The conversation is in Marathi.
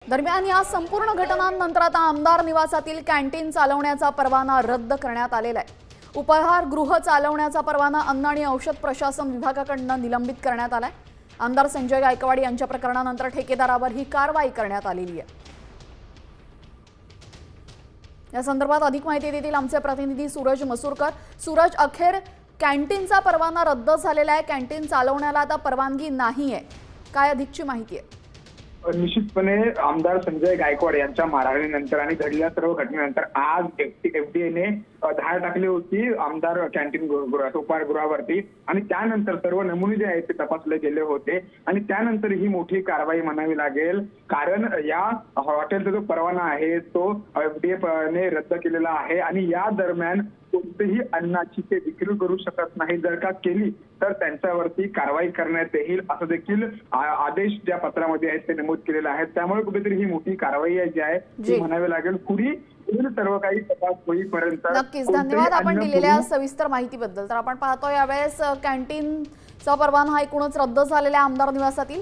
दरम्यान या संपूर्ण घटनांनंतर आता आमदार निवासातील कॅन्टीन चालवण्याचा परवाना रद्द करण्यात आलेला आहे। उपहारगृह चालवण्याचा परवाना अन्न आणि औषध प्रशासन विभागाकडून निलंबित करण्यात आलाय। आमदार संजय गायकवाड यांच्या प्रकरणानंतर ठेकेदारावर ही कारवाई करण्यात आलेली आहे। या संदर्भात अधिक माहिती देतील आमचे प्रतिनिधी सूरज मसूरकर। सूरज, अखेर कॅन्टीनचा परवाना रद्द झालेला आहे, कॅन्टीन चालवण्याला आता परवानगी नाही आहे, काय अधिकची माहिती आहे? निश्चितपणे आमदार संजय गायकवाड यांच्या मारहाणीनंतर आणि घडलेल्या सर्व घटनेनंतर आज एफडीएने धाड टाकली होती आमदार कॅन्टीन उपाहारगृहावरती आणि त्यानंतर सर्व नमुने जे आहेत ते तपासले गेले होते आणि त्यानंतर ही मोठी कारवाई म्हणावी लागेल। कारण या हॉटेलचा जो परवाना आहे तो एफडीएने रद्द केलेला आहे आणि या दरम्यान कोणतीही अन्नाची ते विक्री करू शकत नाही। जर का केली तर त्यांच्यावरती कारवाई करण्यात येईल असं देखील आदेश ज्या पत्रामध्ये आहेत ते नमूद केलेले आहेत। त्यामुळे कुठेतरी ही मोठी कारवाई जी आहे ती म्हणावी लागेल। पुढील सर्व काही तपास होईपर्यंत नक्कीच धन्यवाद आपण दिलेल्या सविस्तर माहितीबद्दल। तर आपण पाहतोय यावेळेस कॅन्टीनचा परवाना हा एकूणच रद्द झालेला आमदार निवासातील।